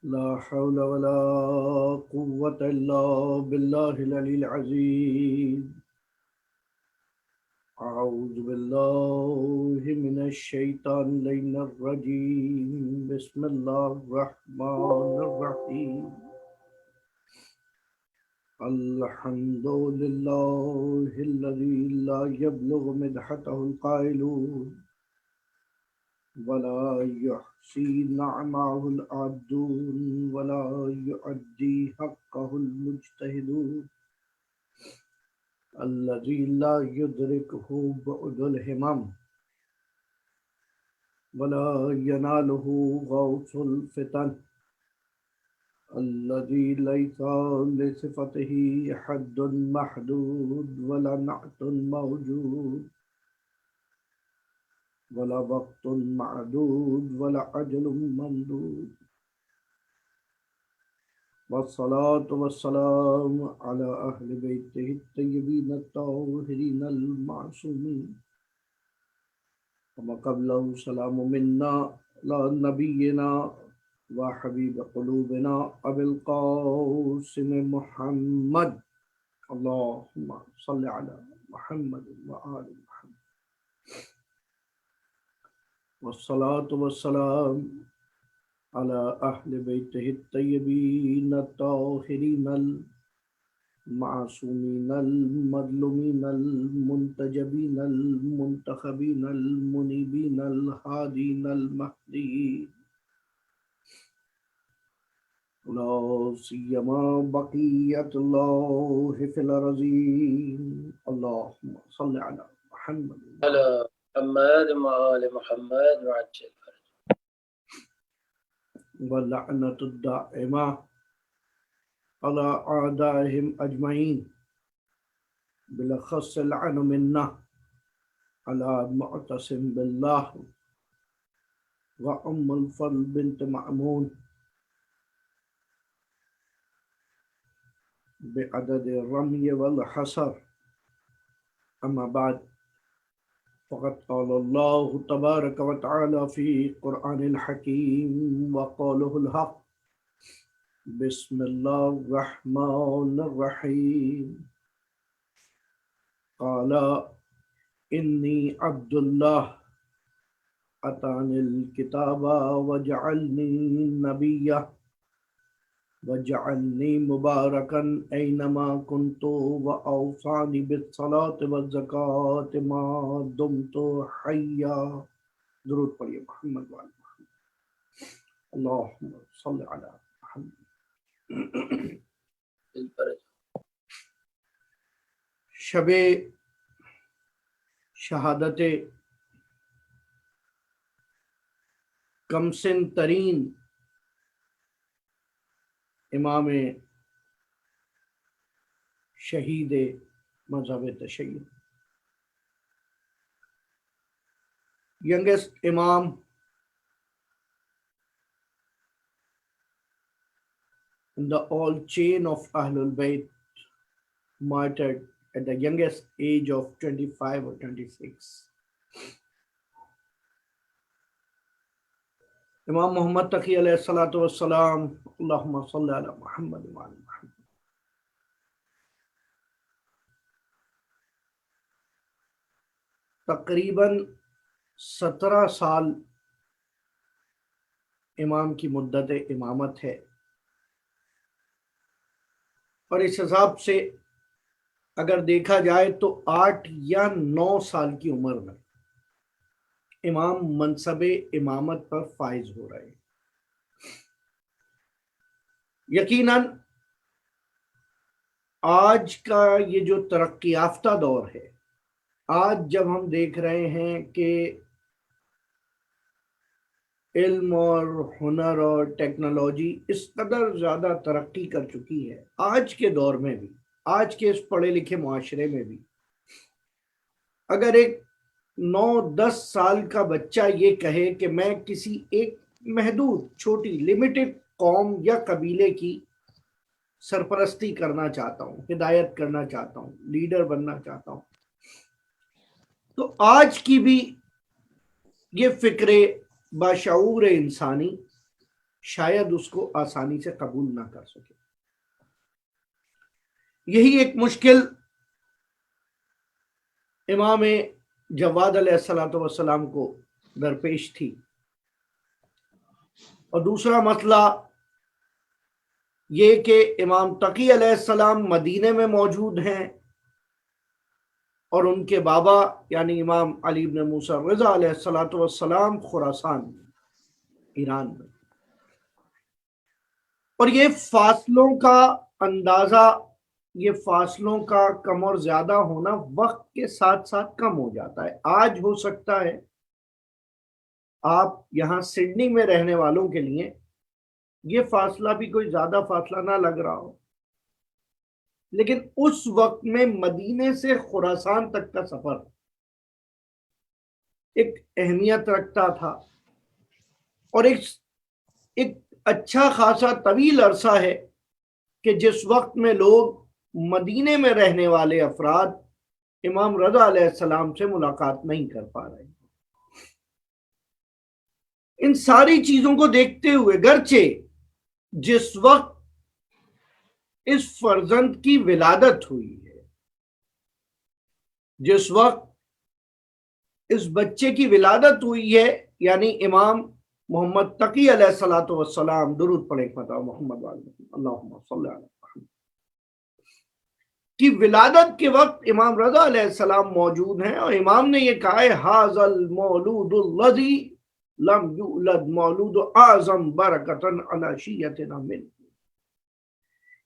لا حول ولا قوة إلا بالله العلي العظيم. أعوذ بالله من الشيطان اللعين الرجيم. بسم الله الرحمن الرحيم. الحمد لله الذي لا يبلغ مدحته القائلون ولا يحصي نعمه العادون ولا يؤدي حقه المجتهدون الذي لا يدركه بعد الهمم ولا يناله غوث الفتن الذي ليس لصفته حد محدود ولا نعت موجود ولا وقت معدود ولا أجل ممدود. والصلاة والسلام على أهل بيته الطيبين الطاهرين المعصومين. وما قبله سلام منا لا نبينا وحبيب قلوبنا أبي القاسم محمد. اللهم صل على محمد وآل محمد. والصلاة والسلام على أهل بيته الطيبين الطاهرين المعصومين المظلومين المنتجبين المنتخبين المنيبين الهادين المهديين، لا سيما بقية الله في الأرضين. اللهم صل على محمد على محمد وآل محمد وعجل واللعنة الدائمة على أعدائهم أجمعين، بالأخص العن منا على معتصم بالله وأم الفضل بنت مأمون بعدد الرمي والحصر. أما بعد، فقد قال الله تبارك وتعالى في قرآن الحكيم وقوله الحق. بسم الله الرحمن الرحيم. قال إني عبد الله أتاني الكتاب وجعلني نبيا وجعلني مباركا أينما كنت وأوصاني بالصلاة والزكاة ما دمت حيا. درود پڑھیے محمد وعلى محمد. اللهم صل على محمد. شب شہادت کمسن ترین امام شہید مذہب تشیع، youngest imam in the all chain of Ahlul Bayt, martyred at the youngest age of 25 or 26. امام محمد تقی علیہ الصلوۃ والسلام. اللہم صل علی محمد وعلی محمد. تقریباً 17 سال امام کی مدت امامت ہے، اور اس حساب سے اگر دیکھا جائے تو 8 یا 9 سال کی عمر میں امام منصب امامت پر فائز ہو رہے ہیں. یقیناً آج کا یہ جو ترقی یافتہ دور ہے، آج جب ہم دیکھ رہے ہیں کہ علم اور ہنر اور ٹیکنالوجی اس قدر زیادہ ترقی کر چکی ہے، آج کے دور میں بھی، آج کے اس پڑھے لکھے معاشرے میں بھی، اگر ایک 9-10 سال کا بچہ یہ کہے کہ میں کسی ایک محدود چھوٹی لمیٹڈ قوم یا قبیلے کی سرپرستی کرنا چاہتا ہوں، ہدایت کرنا چاہتا ہوں، لیڈر بننا چاہتا ہوں، تو آج کی بھی یہ فکر باشعور انسانی شاید اس کو آسانی سے قبول نہ کر سکے۔ یہی ایک مشکل امام جواد علیہ السلام کو درپیش تھی۔ اور دوسرا مسئلہ یہ کہ امام تقی علیہ السلام مدینے میں موجود ہیں اور ان کے بابا یعنی امام علی بن موسیٰ رضا علیہ السلام خراسان میں، ایران میں۔ اور یہ فاصلوں کا اندازہ، یہ فاصلوں کا کم اور زیادہ ہونا وقت کے ساتھ ساتھ کم ہو جاتا ہے۔ آج ہو سکتا ہے آپ یہاں سڈنی میں رہنے والوں کے لیے یہ فاصلہ بھی کوئی زیادہ فاصلہ نہ لگ رہا ہو، لیکن اس وقت میں مدینے سے خراسان تک کا سفر ایک اہمیت رکھتا تھا، اور ایک اچھا خاصا طویل عرصہ ہے کہ جس وقت میں لوگ مدینے میں رہنے والے افراد امام رضا علیہ السلام سے ملاقات نہیں کر پا رہے۔ ان ساری چیزوں کو دیکھتے ہوئے گرچہ جس وقت اس فرزند کی ولادت ہوئی ہے، جس وقت اس بچے کی ولادت ہوئی ہے، یعنی امام محمد تقی علیہ السلام، درود پڑھیں فتح محمد اللہم صلی علی محمد، کی ولادت کے وقت امام رضا علیہ السلام موجود ہیں، اور امام نے یہ کہا ہے ھذا المولود الذی لم یولد مولود اعظم برکتا علی شیعتنا من،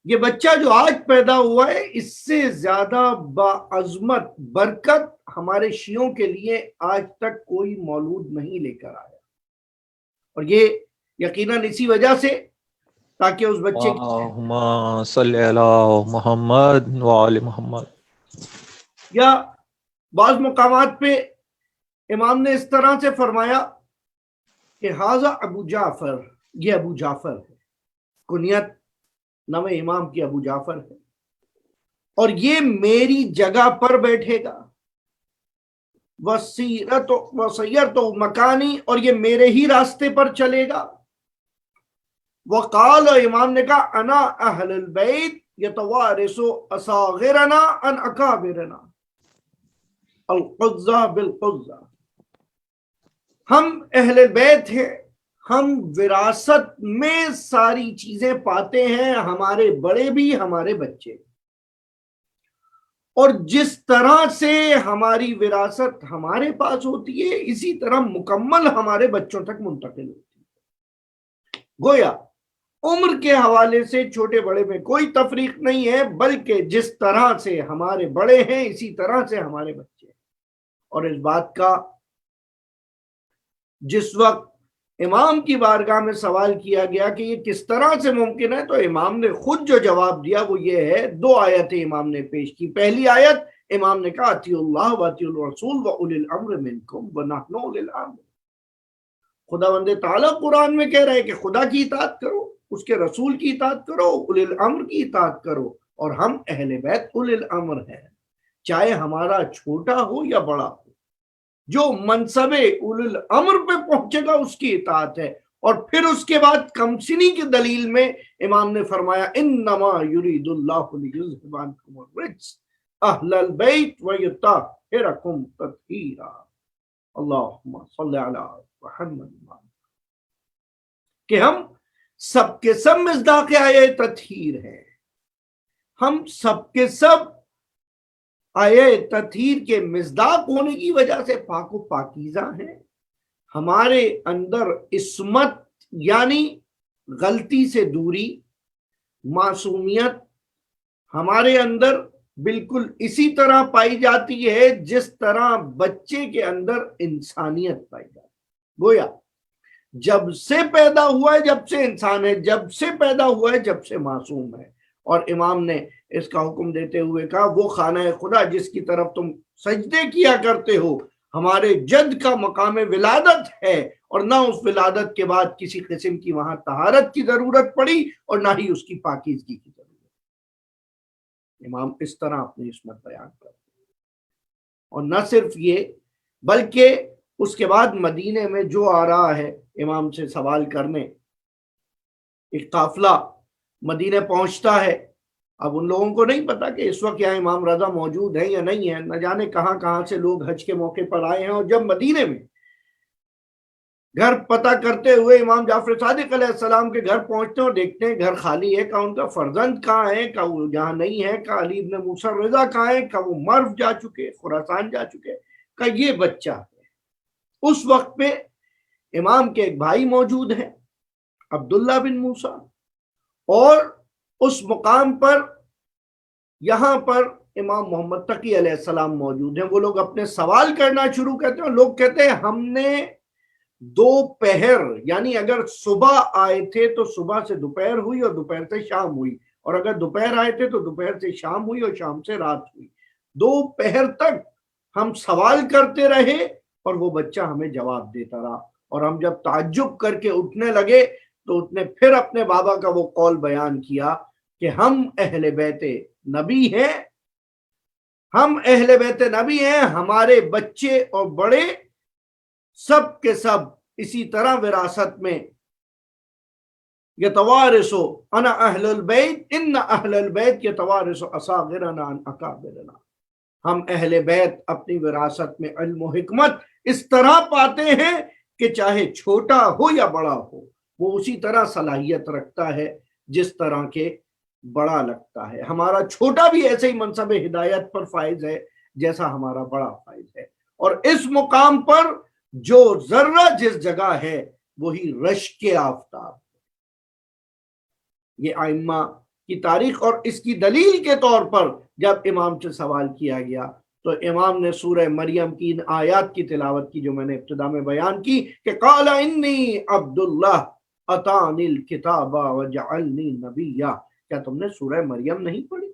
یہ بچہ جو آج پیدا ہوا ہے اس سے زیادہ باعظمت برکت ہمارے شیعوں کے لیے آج تک کوئی مولود نہیں لے کر آیا۔ اور یہ یقیناً اسی وجہ سے تاکہ اس بچے کی اللہم صلی علی محمد وعلی محمد، یا بعض مقامات پہ امام نے اس طرح سے فرمایا کہ ھذا ابو جعفر، یہ ابو جعفر ہے، کنیت نام امام کی ابو جعفر ہے، اور یہ میری جگہ پر بیٹھے گا، وسیرت مکانی، اور یہ میرے ہی راستے پر چلے گا۔ وقال، امام نے کہا انا اہل البیت یتوارث اصاغرنا عن اکابرنا القضہ بالقضہ، ہم اہل بیت ہیں، ہم وراثت میں ساری چیزیں پاتے ہیں، ہمارے بڑے بھی ہمارے بچے، اور جس طرح سے ہماری وراثت ہمارے پاس ہوتی ہے اسی طرح مکمل ہمارے بچوں تک منتقل ہوتی ہے۔ گویا عمر کے حوالے سے چھوٹے بڑے میں کوئی تفریق نہیں ہے، بلکہ جس طرح سے ہمارے بڑے ہیں اسی طرح سے ہمارے بچے ہیں۔ اور اس بات کا جس وقت امام کی بارگاہ میں سوال کیا گیا کہ یہ کس طرح سے ممکن ہے، تو امام نے خود جو جواب دیا وہ یہ ہے، دو آیتیں امام نے پیش کی۔ پہلی آیت امام نے کہا اطیعوا اللہ واطیعوا الرسول واولی الامر منکم ونحن اولی الامر، خداوند تعالیٰ قرآن میں کہہ رہے کہ خدا کی اطاعت کرو، اس کے رسول کی اطاعت کرو، اولی الامر کی اطاعت کرو، اور ہم اہل بیت اولی الامر ہیں، چاہے ہمارا چھوٹا ہو یا بڑا ہو، جو منصب اولی الامر پہ پہنچے گا اس کی اطاعت ہے۔ اور پھر اس کے بعد کمسنی کی دلیل میں امام نے فرمایا انما یرید اللہ لیذھب عنکم الرجس اہل البیت ویطہرکم تطہیرا، اللہم صلی علی محمد، کہ ہم سب کے سب مصداق آیہ تطہیر ہیں، ہم سب کے سب آیہ تطہیر کے مصداق ہونے کی وجہ سے پاک و پاکیزہ ہیں، ہمارے اندر عصمت یعنی غلطی سے دوری، معصومیت ہمارے اندر بالکل اسی طرح پائی جاتی ہے جس طرح بچے کے اندر انسانیت پائی جاتی ہے۔ گویا جب سے پیدا ہوا ہے جب سے انسان ہے، جب سے پیدا ہوا ہے جب سے معصوم ہے۔ اور امام نے اس کا حکم دیتے ہوئے کہا وہ خانہ خدا جس کی طرف تم سجدے کیا کرتے ہو ہمارے جد کا مقام ولادت ہے، اور نہ اس ولادت کے بعد کسی قسم کی وہاں طہارت کی ضرورت پڑی اور نہ ہی اس کی پاکیزگی کی ضرورت۔ امام اس طرح اپنی عصمت بیان کرتے ہیں، اور نہ صرف یہ بلکہ اس کے بعد مدینے میں جو آ رہا ہے امام سے سوال کرنے ایک قافلہ مدینے پہنچتا ہے. اب ان لوگوں کو نہیں پتا کہ اس وقت یہاں امام رضا موجود ہیں یا نہیں ہے، نہ جانے کہاں کہاں سے لوگ حج کے موقع پر آئے ہیں. اور جب مدینے میں گھر پتہ کرتے ہوئے امام جعفر صادق علیہ السلام کے گھر پہنچتے ہیں اور دیکھتے ہیں گھر خالی ہے. کہا ان کا فرزند کہاں ہے، کہا وہ یہاں نہیں ہے. کہا علی ابن موسیٰ رضا کہاں ہے، کہا وہ مرو جا چکے، خراسان جا چکے. کہا یہ بچہ ہے. اس وقت پہ امام کے ایک بھائی موجود ہیں عبداللہ بن موسیٰ، اور اس مقام پر یہاں پر امام محمد تقی علیہ السلام موجود ہیں. وہ لوگ اپنے سوال کرنا شروع کرتے ہیں. لوگ کہتے ہیں ہم نے دوپہر، یعنی اگر صبح آئے تھے تو صبح سے دوپہر ہوئی اور دوپہر سے شام ہوئی، اور اگر دوپہر آئے تھے تو دوپہر سے شام ہوئی اور شام سے رات ہوئی. دوپہر تک ہم سوال کرتے رہے اور وہ بچہ ہمیں جواب دیتا رہا. اور ہم جب تعجب کر کے اٹھنے لگے تو اس نے پھر اپنے بابا کا وہ قول بیان کیا کہ ہم اہل بیت نبی ہیں، ہم اہل بیت نبی ہیں، ہمارے بچے اور بڑے سب کے سب اسی طرح وراثت میں یتوارثو انا اہل البیت ان اہل البیت یتوارثو اصاغرنا عن اکابرنا. ہم اہل بیت اپنی وراثت میں علم و حکمت اس طرح پاتے ہیں کہ چاہے چھوٹا ہو یا بڑا ہو وہ اسی طرح صلاحیت رکھتا ہے جس طرح کے بڑا لگتا ہے. ہمارا چھوٹا بھی ایسے ہی منصب ہدایت پر فائز ہے جیسا ہمارا بڑا فائز ہے. اور اس مقام پر جو ذرہ جس جگہ ہے وہی رشک آفتاب. یہ ائمہ کی تاریخ. اور اس کی دلیل کے طور پر جب امام سے سوال کیا گیا تو امام نے سورہ مریم کی ان آیات کی تلاوت کی جو میں نے ابتدا میں بیان کی کہ قال انی عبداللہ اتانی الکتاب وجعلنی نبیا. کیا تم نے سورہ مریم نہیں پڑھی؟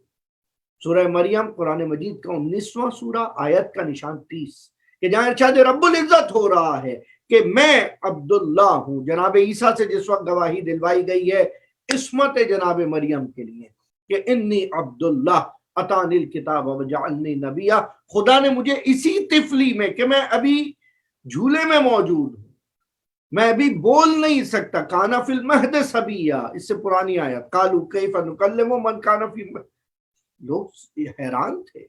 سورہ مریم قرآن مجید کا 19واں سورہ، آیت کا نشان 30، کہ جہاں ارشاد رب العزت ہو رہا ہے کہ میں عبداللہ ہوں. جناب عیسیٰ سے جس وقت گواہی دلوائی گئی ہے عصمت جناب مریم کے لیے کہ انی عبداللہ اتانی الکتاب وجعلنی نبیا، خدا نے مجھے اسی طفلی میں کہ میں ابھی جھولے میں موجود ہوں، میں ابھی بول نہیں سکتا، کانا فی المہد صبیا، اس سے پرانی آیت، قالوا کیف نکلم من کان فی المہد. لوگ حیران تھے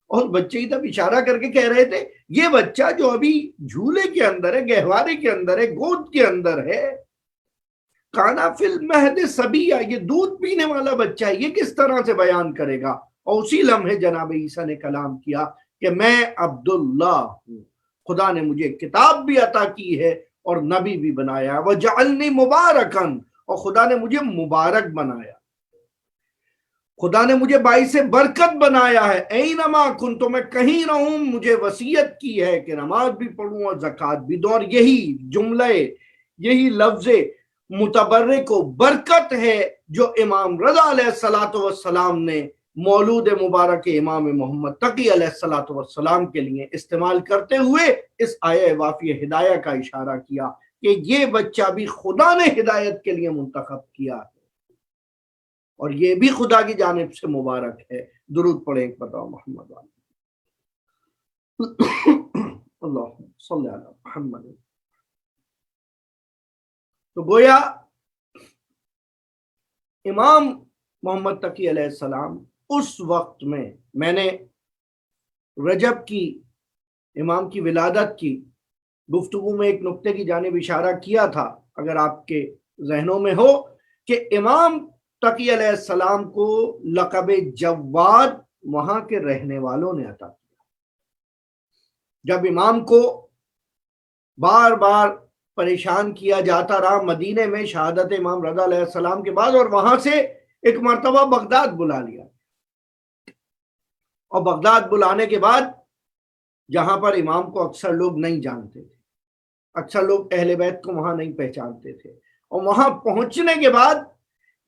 اور بچے کی طرف اشارہ کر کے کہہ رہے تھے یہ بچہ جو ابھی جھولے کے اندر ہے، گہوارے کے اندر ہے، گود کے اندر ہے، کانا فی المہد صبیا، یہ دودھ پینے والا بچہ ہے، یہ کس طرح سے بیان کرے گا؟ اور اسی لمحے جناب عیسیٰ نے کلام کیا کہ میں عبداللہ ہوں، خدا نے مجھے کتاب بھی عطا کی ہے اور نبی بھی بنایا ہے. وجعلنی مبارکن، اور خدا نے مجھے مبارک بنایا، خدا نے مجھے باعث برکت بنایا ہے. اینما کنت، تو میں کہیں رہوں مجھے وصیت کی ہے کہ نماز بھی پڑھوں اور زکوٰۃ بھی دوں. اور یہی جملے، یہی لفظ متبرک و برکت ہے جو امام رضا علیہ السلام نے مولود مبارک امام محمد تقی علیہ السلام کے لیے استعمال کرتے ہوئے اس آیہ وافی ہدایہ کا اشارہ کیا کہ یہ بچہ بھی خدا نے ہدایت کے لیے منتخب کیا ہے اور یہ بھی خدا کی جانب سے مبارک ہے. درود پڑھیں ایک بتاؤ محمد اللہ صلی علی محمد. تو گویا امام محمد تقی علیہ السلام اس وقت میں نے رجب کی امام کی ولادت کی گفتگو میں ایک نقطے کی جانب اشارہ کیا تھا، اگر آپ کے ذہنوں میں ہو، کہ امام تقی علیہ السلام کو لقب جواد وہاں کے رہنے والوں نے عطا کیا. جب امام کو بار بار پریشان کیا جاتا رہا مدینے میں شہادت امام رضا علیہ السلام کے بعد، اور وہاں سے ایک مرتبہ بغداد بلا لیا، اور بغداد بلانے کے بعد جہاں پر امام کو اکثر لوگ نہیں جانتے تھے، اکثر لوگ اہل بیت کو وہاں نہیں پہچانتے تھے، اور وہاں پہنچنے کے بعد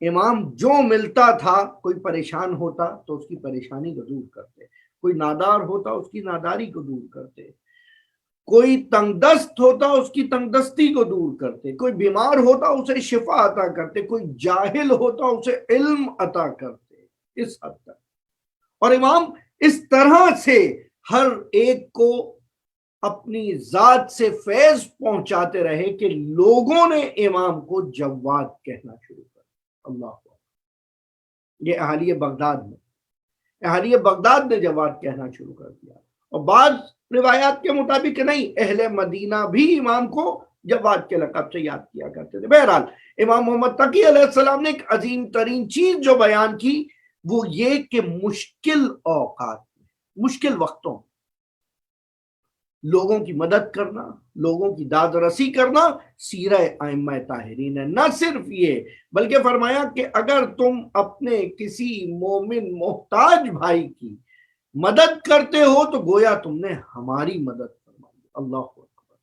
امام جو ملتا تھا، کوئی پریشان ہوتا تو اس کی پریشانی کو دور کرتے، کوئی نادار ہوتا اس کی ناداری کو دور کرتے، کوئی تنگ دست ہوتا اس کی تنگ دستی کو دور کرتے، کوئی بیمار ہوتا اسے شفا عطا کرتے، کوئی جاہل ہوتا اسے علم عطا کرتے، اس حد تک. اور امام اس طرح سے ہر ایک کو اپنی ذات سے فیض پہنچاتے رہے کہ لوگوں نے امام کو جواد کہنا شروع کر. اللہ یہ اہالی بغداد نے جواب کہنا شروع کر دیا، اور بعض روایات کے مطابق نہیں، اہل مدینہ بھی امام کو جواد کے لقب سے یاد کیا کرتے تھے۔ بہرحال امام محمد تقی علیہ السلام نے ایک عظیم ترین چیز جو بیان کی وہ یہ کہ مشکل اوقات میں، مشکل وقتوں میں لوگوں کی مدد کرنا، لوگوں کی داد رسی کرنا سیرہ ائمہ طاہرین ہے۔ نہ صرف یہ بلکہ فرمایا کہ اگر تم اپنے کسی مومن محتاج بھائی کی مدد کرتے ہو تو گویا تم نے ہماری مدد فرمائی۔ اللہ اکبر،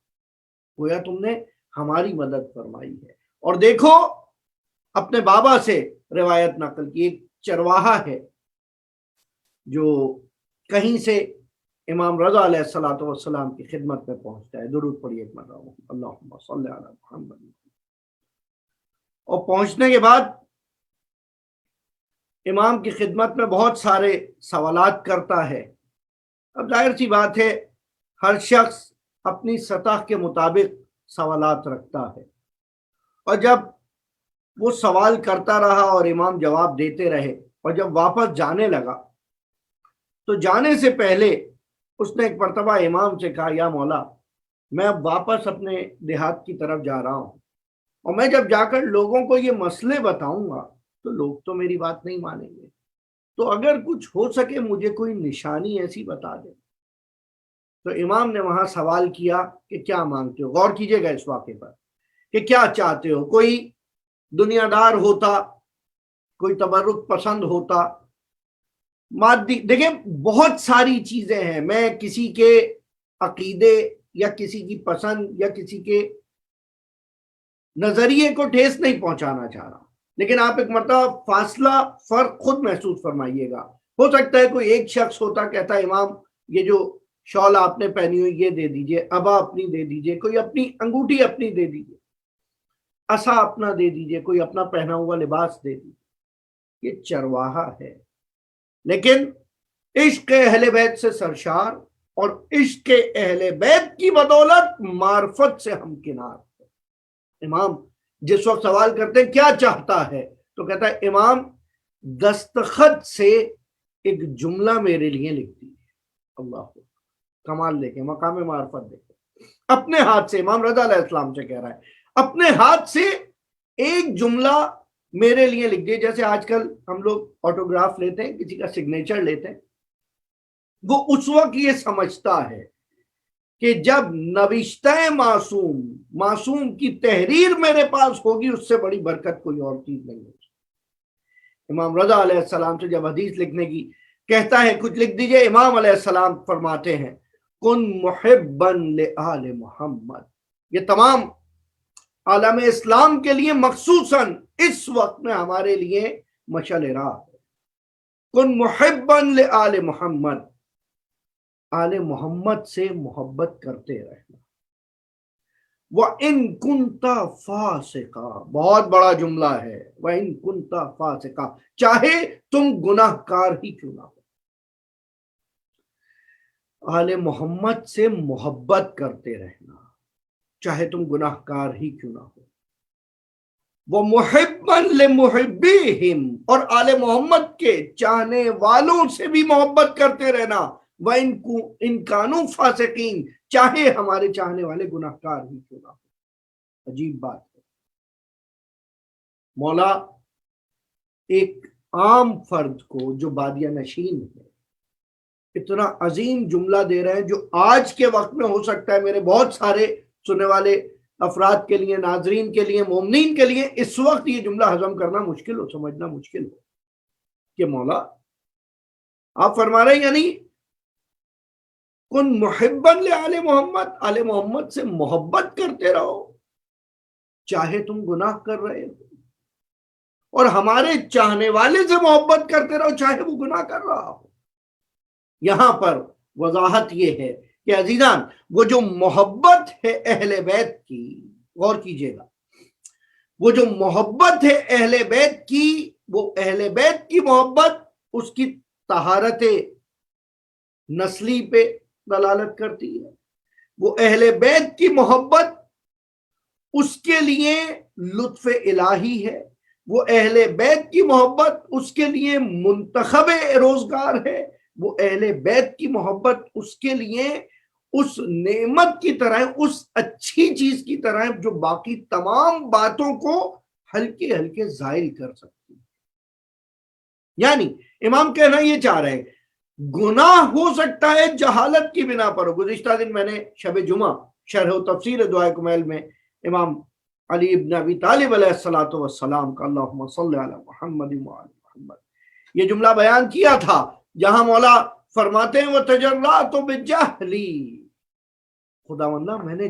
گویا تم نے ہماری مدد فرمائی ہے۔ اور دیکھو اپنے بابا سے روایت نقل کی، ایک چرواہا ہے جو کہیں سے امام رضا علیہ السلام کی خدمت میں پہنچتا ہے، درود پڑھیے ایک مرتبہ، اللہم صلی علی محمد۔ اور پہنچنے کے بعد امام کی خدمت میں بہت سارے سوالات کرتا ہے۔ اب ظاہر سی بات ہے ہر شخص اپنی سطح کے مطابق سوالات رکھتا ہے، اور جب وہ سوال کرتا رہا اور امام جواب دیتے رہے، اور جب واپس جانے لگا تو جانے سے پہلے اس نے ایک مرتبہ امام سے کہا، یا مولا میں اب واپس اپنے دیہات کی طرف جا رہا ہوں، اور میں جب جا کر لوگوں کو یہ مسئلے بتاؤں گا تو لوگ تو میری بات نہیں مانیں گے، تو اگر کچھ ہو سکے مجھے کوئی نشانی ایسی بتا دے۔ تو امام نے وہاں سوال کیا کہ کیا مانگتے ہو، غور کیجئے گا اس واقعے پر، کہ کیا چاہتے ہو؟ کوئی دنیا دار ہوتا، کوئی تبرک پسند ہوتا، مادی، دیکھیں بہت ساری چیزیں ہیں، میں کسی کے عقیدے یا کسی کی پسند یا کسی کے نظریے کو ٹھیس نہیں پہنچانا چاہ رہا، لیکن آپ ایک مرتبہ فاصلہ، فرق خود محسوس فرمائیے گا۔ ہو سکتا ہے کوئی ایک شخص ہوتا کہتا امام یہ جو شال آپ نے پہنی ہوئی یہ دے دیجئے، ابا اپنی دے دیجئے، کوئی اپنی انگوٹھی اپنی دے دیجئے، عصا اپنا دے دیجئے، کوئی اپنا پہنا ہوا لباس دے دیجئے۔ یہ چرواہا ہے، لیکن عشق اہل بیت سے سرشار اور عشق اہل بیت کی بدولت معرفت سے ہمکنار۔ امام جس وقت سوال کرتے ہیں کیا چاہتا ہے تو کہتا ہے امام دستخط سے ایک جملہ میرے لیے لکھ دیجیے۔ اللہ کمال دیکھیں، مقام معرفت دیکھیں، اپنے ہاتھ سے امام رضا علیہ السلام سے کہہ رہا ہے اپنے ہاتھ سے ایک جملہ میرے لیے لکھ دیے۔ جیسے آج کل ہم لوگ آٹوگراف لیتے ہیں، کسی کا سگنیچر لیتے ہیں، وہ اس وقت یہ سمجھتا ہے کہ جب نوشتہ معصوم کی تحریر میرے پاس ہوگی اس سے بڑی برکت کوئی اور چیز نہیں ہوگی۔ امام رضا علیہ السلام سے جب حدیث لکھنے کی کہتا ہے کچھ لکھ دیجئے، امام علیہ السلام فرماتے ہیں کن محبا لآل محمد۔ یہ تمام عالم اسلام کے لیے مخصوصاً اس وقت میں ہمارے لیے مشعل راہ ہے۔ کن محبا لآل محمد، آل محمد سے محبت کرتے رہنا۔ وَإِن كُنْتَ فَاسِقًا، بہت بڑا جملہ ہے، وَإِن كُنْتَ فَاسِقًا، چاہے تم گناہ کار ہی کیوں نہ ہو، آل محمد سے محبت کرتے رہنا چاہے تم گناہ کار ہی کیوں نہ ہو۔ وَمُحِبًّا لِمُحِبِّهِمْ، اور آل محمد کے چاہنے والوں سے بھی محبت کرتے رہنا۔ وَإِن كَانُوا فَاسِقِينَ، چاہے ہمارے چاہنے والے گناہ کار ہی کیوں نہ ہو۔ عجیب بات ہے، مولا ایک عام فرد کو جو بادیہ نشین ہے اتنا عظیم جملہ دے رہے ہیں جو آج کے وقت میں ہو سکتا ہے میرے بہت سارے سننے والے افراد کے لیے، ناظرین کے لیے، مومنین کے لیے اس وقت یہ جملہ ہضم کرنا مشکل ہو، سمجھنا مشکل ہو کہ مولا آپ فرما رہے ہیں یعنی کن محبا لآل محمد، آل محمد سے محبت کرتے رہو چاہے تم گناہ کر رہے ہو، اور ہمارے چاہنے والے سے محبت کرتے رہو چاہے وہ گناہ کر رہا ہو۔ یہاں پر وضاحت یہ ہے کہ عزیزان وہ جو محبت ہے اہل بیت کی، غور کیجئے گا، وہ جو محبت ہے اہل بیت کی، وہ اہل بیت کی محبت اس کی طہارت نسلی پہ دلالت کرتی ہے، وہ اہل بیت کی محبت اس کے لیے لطف الہی ہے، وہ اہل بیت کی محبت اس کے لیے منتخب روزگار ہے، وہ اہل بیت کی محبت اس کے لیے اس نعمت کی طرح، اس اچھی چیز کی طرح جو باقی تمام باتوں کو ہلکے ہلکے زائل کر سکتی ہے۔ یعنی امام کہنا یہ چاہ رہے ہیں گناہ ہو سکتا ہے جہالت کی بنا پر۔ گزشتہ دن میں نے شب جمعہ شرح و تفسیر دعائے کمیل میں امام علی ابن ابی طالب علیہ الصلوۃ والسلام کا اللہم صلی علی محمد وعلی محمد یہ جملہ بیان کیا تھا، جہاں مولا فرماتے ہیں وتجرأت بجہلی، خداوندہ میں نے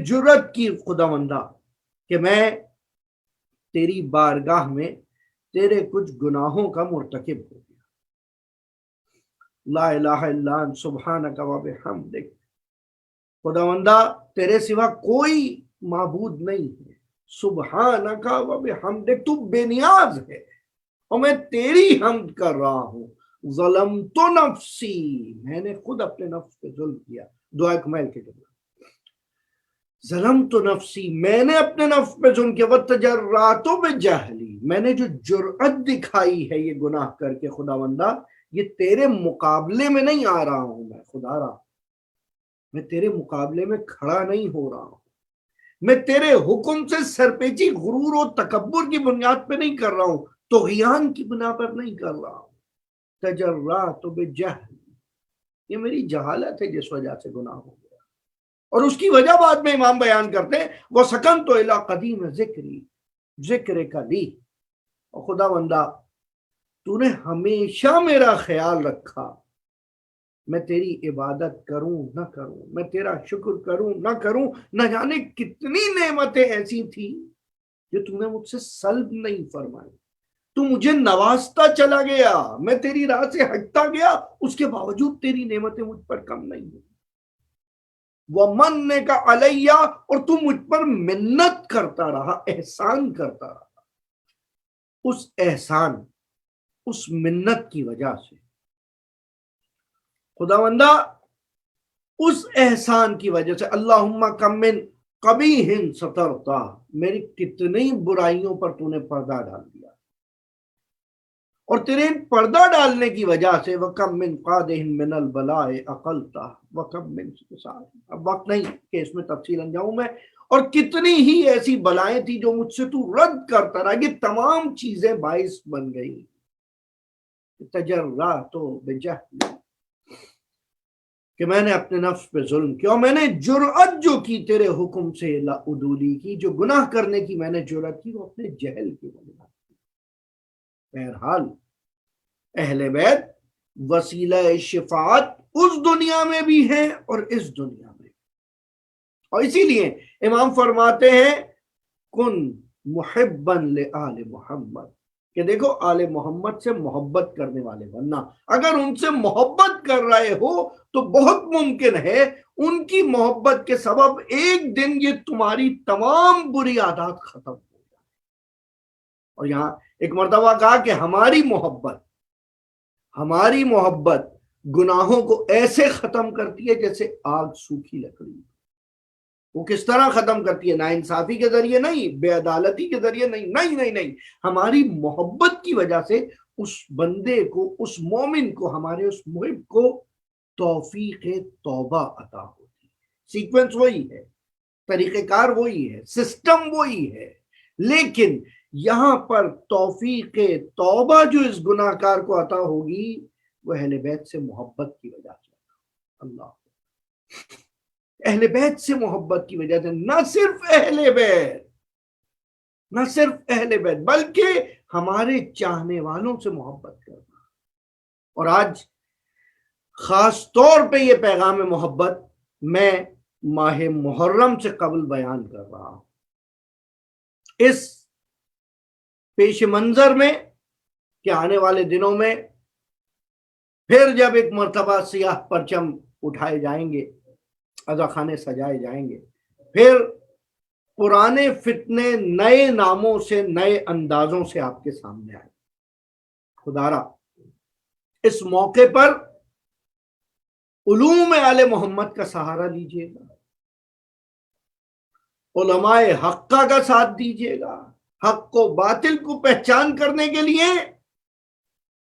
جرأت کی خداوندہ کہ میں تیری بارگاہ میں تیرے کچھ گناہوں کا مرتکب ہو گیا۔ لا الہ الا انت سبحانک و بحمدک، خداوندہ تیرے سوا کوئی معبود نہیں ہے، سبحانک و بحمدک، تو بے نیاز ہے اور میں تیری حمد کر رہا ہوں۔ ظلمت نفسی، میں نے خود اپنے نفس پہ ظلم کیا، دعائے کمیل کے جملہ، ظلمت نفسی، میں نے اپنے نفس پہ ظلم کیا، وتجرأت بجہلی، میں نے جو جرأت دکھائی ہے یہ گناہ کر کے خداوندہ، یہ تیرے مقابلے میں نہیں آ رہا ہوں میں خدا را، میں تیرے مقابلے میں کھڑا نہیں ہو رہا ہوں، میں تیرے حکم سے سرپیچی غرور و تکبر کی بنیاد پہ نہیں کر رہا ہوں، طغیان کی بنا پر نہیں کر رہا ہوں۔ تجرأت بجہلی، یہ میری جہالت ہے جس وجہ سے گناہ ہو گیا، اور اس کی وجہ بعد میں امام بیان کرتے ہیں وَسَكَنْتُ إِلَىٰ قَدِيمِ ذِكْرِي، ذکر کا دی، اور خداوندہ تو نے ہمیشہ میرا خیال رکھا، میں تیری عبادت کروں نہ کروں، میں تیرا شکر کروں نہ کروں، نہ جانے کتنی نعمتیں ایسی تھی جو تو نے مجھ سے سلب نہیں فرمائی، تو مجھے نوازتا چلا گیا، میں تیری راہ سے ہٹتا گیا، اس کے باوجود تیری نعمتیں مجھ پر کم نہیں ہوئی۔ وَمَنَّكَ عَلَيَّ، اور تو مجھ پر منت کرتا رہا، احسان کرتا رہا، اس احسان، اس منت کی وجہ سے خداوندہ، اس احسان کی وجہ سے اللہم کم من قبیح سترتا، میری کتنی برائیوں پر تو نے پردہ ڈال دیا، اور تیرے پردہ ڈالنے کی وجہ سے وَكَم مِّن قَادِحٍ مِّنَ الْبَلَاءِ أَقَلْتَهُ وَكَم مِّن سَعَةٍ، اب وقت نہیں کہ اس میں تفصیلاً جاؤں میں، اور کتنی ہی ایسی بلائیں تھی جو مجھ سے تو رد کرتا رہا، یہ تمام چیزیں باعث بن گئی تجرأت بجہلی، کہ میں نے اپنے نفس پہ ظلم کیا، اور میں نے جرأت جو کی تیرے حکم سے لاعدولی کی، جو گناہ کرنے کی میں نے جرأت کی وہ اپنے جہل کی وجہ سے۔ بہرحال اہل بیت وسیلہ شفاعت اس دنیا میں بھی ہے اور اس دنیا میں، اور اسی لیے امام فرماتے ہیں کن محبا لآل محمد، کہ دیکھو آل محمد سے محبت کرنے والے بننا، اگر ان سے محبت کر رہے ہو تو بہت ممکن ہے ان کی محبت کے سبب ایک دن یہ تمہاری تمام بری عادات ختم ہو جائے۔ اور یہاں ایک مرتبہ کہا کہ ہماری محبت گناہوں کو ایسے ختم کرتی ہے جیسے آگ سوکھی لکڑی۔ وہ کس طرح ختم کرتی ہے؟ نا انصافی کے ذریعے نہیں، بے عدالتی کے ذریعے نہیں، ہماری محبت کی وجہ سے اس بندے کو، اس مومن کو، ہمارے اس محب کو توفیق توبہ عطا ہوتی ہے۔ سیکوینس وہی ہے، طریقہ کار وہی ہے، سسٹم وہی ہے، لیکن یہاں پر توفیق توبہ جو اس گناہ کار کو عطا ہوگی وہ اہل بیت سے محبت کی وجہ سے۔ اللہ، اہل بیت سے محبت کی وجہ سے، نہ صرف اہل بیت بلکہ ہمارے چاہنے والوں سے محبت کرنا۔ اور آج خاص طور پہ یہ پیغام محبت میں ماہ محرم سے قبل بیان کر رہا ہوں، اس پیش منظر میں کہ آنے والے دنوں میں پھر جب ایک مرتبہ سیاہ پرچم اٹھائے جائیں گے، عزاخانے سجائے جائیں گے، پھر پرانے فتنے نئے ناموں سے، نئے اندازوں سے آپ کے سامنے آئے۔ خدارا اس موقع پر علوم آل محمد کا سہارا لیجیے گا، علماء حقہ کا ساتھ دیجیے گا، حق کو باطل کو پہچان کرنے کے لیے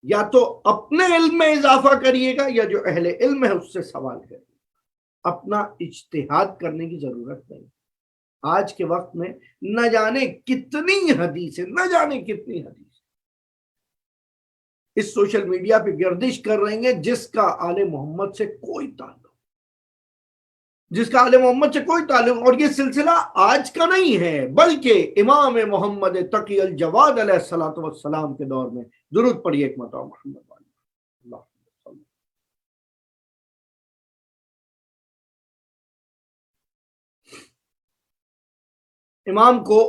یا تو اپنے علم میں اضافہ کریے گا یا جو اہل علم ہے اس سے سوال کریے گا، اپنا اجتہاد کرنے کی ضرورت نہیں۔ آج کے وقت میں نہ جانے کتنی حدیثیں، نہ جانے کتنی حدیثیں اس سوشل میڈیا پہ گردش کر رہی ہیں جس کا آل محمد سے کوئی تعلق، جس کا آل محمد سے کوئی تعلق، اور یہ سلسلہ آج کا نہیں ہے بلکہ امام محمد تقی الجواد علیہ الصلوۃ والسلام کے دور میں۔ درود پڑھیے ایک مرتبہ محمد والے اللہ۔ امام کو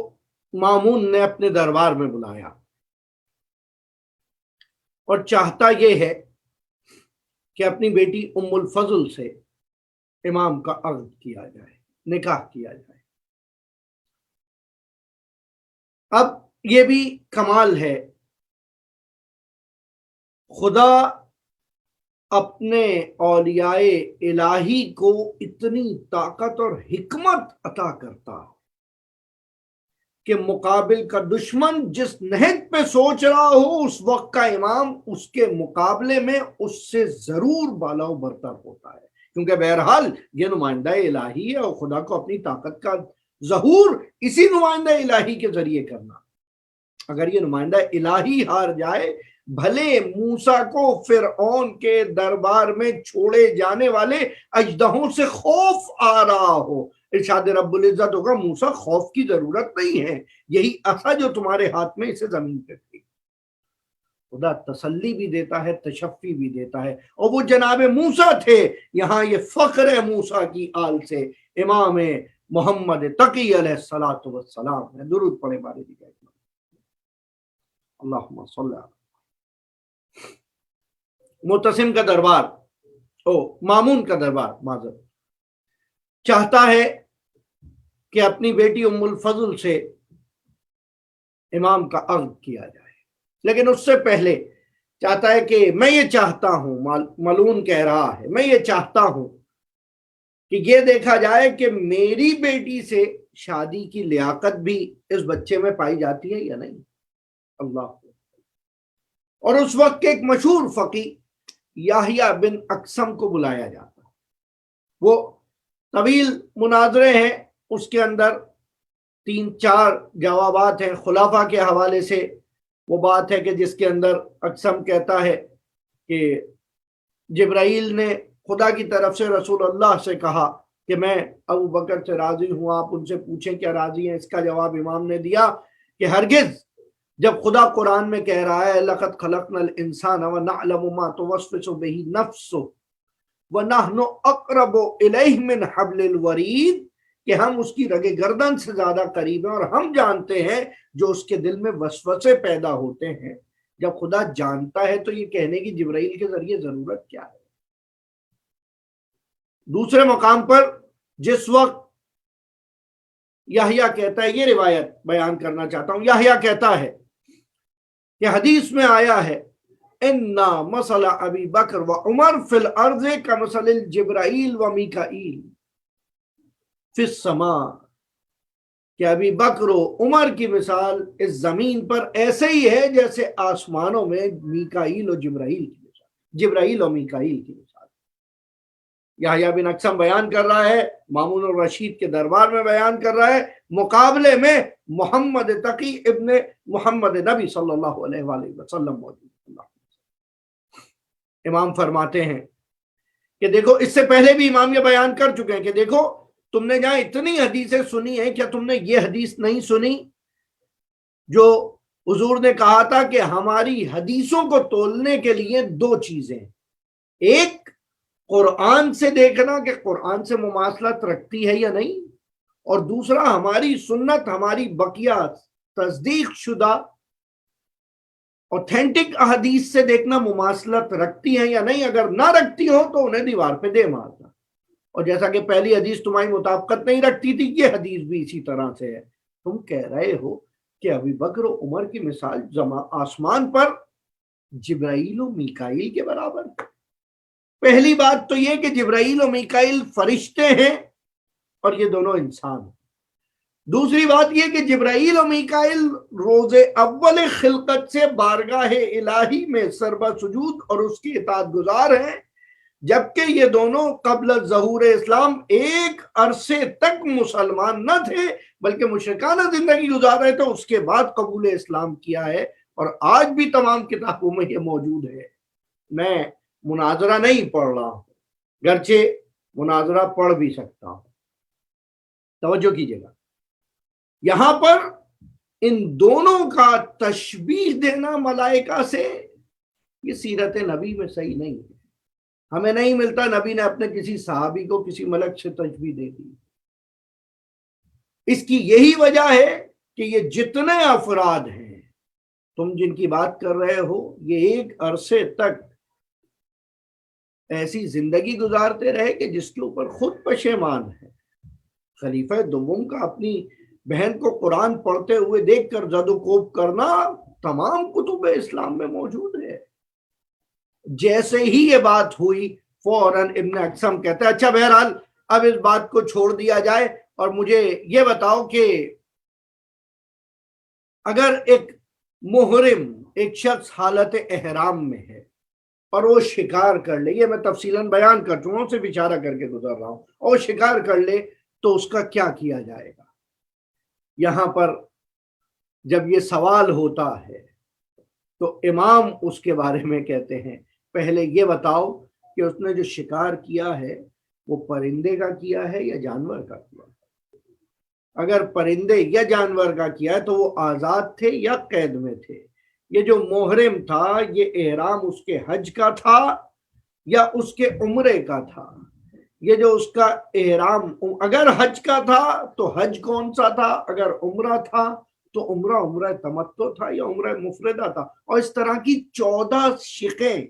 مامون نے اپنے دربار میں بلایا اور چاہتا یہ ہے کہ اپنی بیٹی ام الفضل سے امام کا عقد کیا جائے، نکاح کیا جائے۔ اب یہ بھی کمال ہے، خدا اپنے اولیاء الہی کو اتنی طاقت اور حکمت عطا کرتا کہ مقابل کا دشمن جس نہج پہ سوچ رہا ہو اس وقت کا امام اس کے مقابلے میں اس سے ضرور بالا و برتر ہوتا ہے، کیونکہ بہرحال یہ نمائندہ الہی ہے اور خدا کو اپنی طاقت کا ظہور اسی نمائندہ الہی کے ذریعے کرنا۔ اگر یہ نمائندہ الہی ہار جائے، بھلے موسیٰ کو فرعون کے دربار میں چھوڑے جانے والے اژدہوں سے خوف آ رہا ہو، ارشاد رب العزت ہوگا موسیٰ خوف کی ضرورت نہیں ہے، یہی عصا جو تمہارے ہاتھ میں اسے زمین پہ پھینک۔ خدا تسلی بھی دیتا ہے، تشفی بھی دیتا ہے، اور وہ جناب موسیٰ تھے۔ یہاں یہ فخر ہے موسیٰ کی آل سے، امام محمد تقی علیہ الصلوۃ والسلام ہے۔ درود پڑھے بارے دی گئے اللہم صلی اللہ۔ معتصم کا دربار، مامون کا دربار معذرت، چاہتا ہے کہ اپنی بیٹی ام الفضل سے امام کا عقد کیا جائے، لیکن اس سے پہلے چاہتا ہے کہ میں یہ چاہتا ہوں، ملعون کہہ رہا ہے، میں یہ چاہتا ہوں کہ یہ دیکھا جائے کہ میری بیٹی سے شادی کی لیاقت بھی اس بچے میں پائی جاتی ہے یا نہیں۔ اللہ۔ اور اس وقت کے ایک مشہور فقی یحییٰ بن اقسم کو بلایا جاتا، وہ طویل مناظرے ہیں، اس کے اندر 3-4 جوابات ہیں خلافہ کے حوالے سے۔ وہ بات ہے کہ جس کے اندر اقسم کہتا ہے کہ جبرائیل نے خدا کی طرف سے رسول اللہ سے کہا کہ میں ابو بکر سے راضی ہوں، آپ ان سے پوچھیں کیا راضی ہیں۔ اس کا جواب امام نے دیا کہ ہرگز، جب خدا قرآن میں کہہ رہا ہے لَقَدْ خَلَقْنَا الْإِنسَانَ وَنَعْلَمُ مَا تُوَسْوِسُ بِهِ نَفْسُهُ وَنَحْنُ أَقْرَبُ إِلَيْهِ مِنْ حَبْلِ الْوَرِيدِ، کہ ہم اس کی رگ گردن سے زیادہ قریب ہیں اور ہم جانتے ہیں جو اس کے دل میں وسوسے پیدا ہوتے ہیں۔ جب خدا جانتا ہے تو یہ کہنے کی جبرائیل کے ذریعے ضرورت کیا ہے؟ دوسرے مقام پر جس وقت یحییٰ کہتا ہے، یہ روایت بیان کرنا چاہتا ہوں، یحییٰ کہتا ہے کہ حدیث میں آیا ہے اِنَّ مَثَلَ أَبِي بَكْرَ وَعُمَرَ فِي الْأَرْضِ كَمَثَلِ الْجِبْرَائِيلِ وَمِيكَائِيلِ فِي السَّمَاءِ، کہ ابی بکر و عمر کی مثال اس زمین پر ایسے ہی ہے جیسے آسمانوں میں میکائیل اور جبرائیل کی مثال، جبرائیل اور میکائیل کی مثال۔ یحییٰ بن اقسم بیان کر رہا ہے، مامون الرشید کے دربار میں بیان کر رہا ہے، مقابلے میں محمد تقی ابن محمد نبی صلی اللہ علیہ وآلہ وسلم موجود۔ امام فرماتے ہیں کہ دیکھو، اس سے پہلے بھی امام یہ بیان کر چکے ہیں کہ دیکھو تم نے جہاں اتنی حدیثیں سنی ہیں، کیا تم نے یہ حدیث نہیں سنی جو حضور نے کہا تھا کہ ہماری حدیثوں کو تولنے کے لیے 2 چیزیں، ایک قرآن سے دیکھنا کہ قرآن سے مماثلت رکھتی ہے یا نہیں، اور دوسرا ہماری سنت، ہماری بقیہ تصدیق شدہ اوتھینٹک احادیث سے دیکھنا مماثلت رکھتی ہیں یا نہیں۔ اگر نہ رکھتی ہو تو انہیں دیوار پہ دے مارنا، اور جیسا کہ پہلی حدیث تمہاری مطابقت نہیں رکھتی تھی، یہ حدیث بھی اسی طرح سے ہے۔ تم کہہ رہے ہو کہ ابی بکر و عمر کی مثال آسمان پر جبرائیل و میکائیل کے برابر۔ پہلی بات تو یہ کہ جبرائیل و میکائیل فرشتے ہیں اور یہ دونوں انسان ہیں۔ دوسری بات یہ کہ جبرائیل و میکائیل روز اول خلقت سے بارگاہ الہی میں سربہ سجود اور اس کی اطاعت گزار ہیں، جبکہ یہ دونوں قبل ظہور اسلام ایک عرصے تک مسلمان نہ تھے بلکہ مشرکانہ زندگی گزار رہے تھے، اس کے بعد قبول اسلام کیا ہے، اور آج بھی تمام کتابوں میں یہ موجود ہے۔ میں مناظرہ نہیں پڑھ رہا ہوں، گرچہ مناظرہ پڑھ بھی سکتا ہوں، توجہ کیجیے گا۔ یہاں پر ان دونوں کا تشبیہ دینا ملائکہ سے، یہ سیرت نبی میں صحیح نہیں ہے۔ ہمیں نہیں ملتا نبی نے اپنے کسی صحابی کو کسی ملک سے تشبیہ دے دی۔ اس کی یہی وجہ ہے کہ یہ جتنے افراد ہیں تم جن کی بات کر رہے ہو، یہ ایک عرصے تک ایسی زندگی گزارتے رہے کہ جس کے اوپر خود پشیمان ہے۔ خلیفہ دوم کا اپنی بہن کو قرآن پڑھتے ہوئے دیکھ کر زد و کوب کرنا تمام کتب اسلام میں موجود ہے۔ جیسے ہی یہ بات ہوئی فوراً ابن اقسم کہتا ہے اچھا بہرحال اب اس بات کو چھوڑ دیا جائے اور مجھے یہ بتاؤ کہ اگر ایک محرم ایک شخص حالت احرام میں ہے اور وہ شکار کر لے، یہ میں تفصیلاً بیان کر چکا ہوں، صرف اشارہ کر کے گزر رہا ہوں، اور شکار کر لے تو اس کا کیا کیا جائے گا؟ یہاں پر جب یہ سوال ہوتا ہے تو امام اس کے بارے میں کہتے ہیں پہلے یہ بتاؤ کہ اس نے جو شکار کیا ہے وہ پرندے کا کیا ہے یا جانور کا کیا ہے؟ اگر پرندے یا جانور کا کیا ہے تو وہ آزاد تھے یا قید میں تھے؟ یہ جو محرم تھا یہ احرام اس کے حج کا تھا یا اس کے عمرے کا تھا؟ یہ جو اس کا احرام اگر حج کا تھا تو حج کون سا تھا، اگر عمرہ تھا تو عمرہ تمتع تھا یا عمرہ مفردہ تھا؟ اور اس طرح کی 14 شقیں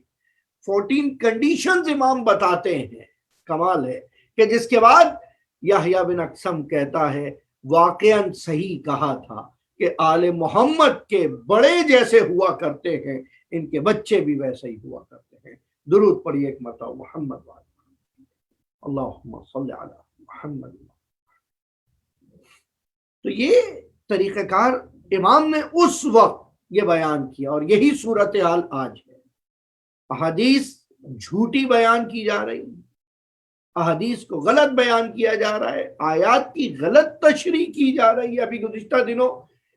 14 کنڈیشنز امام بتاتے ہیں۔ کمال ہے کہ جس کے بعد یحییٰ بن اقسم کہتا ہے واقعاً صحیح کہا تھا کہ آل محمد کے بڑے جیسے ہوا کرتے ہیں ان کے بچے بھی ویسے ہی ہوا کرتے ہیں۔ درود پڑھیے ایک مرتبہ محمد والے اللہم صلی علی محمد۔ تو یہ طریقہ کار امام نے اس وقت یہ بیان کیا، اور یہی صورتحال آج ہے۔ احادیث جھوٹی بیان کی جا رہی، احادیث کو غلط بیان کیا جا رہا ہے، آیات کی غلط تشریح کی جا رہی ہے۔ ابھی گزشتہ دنوں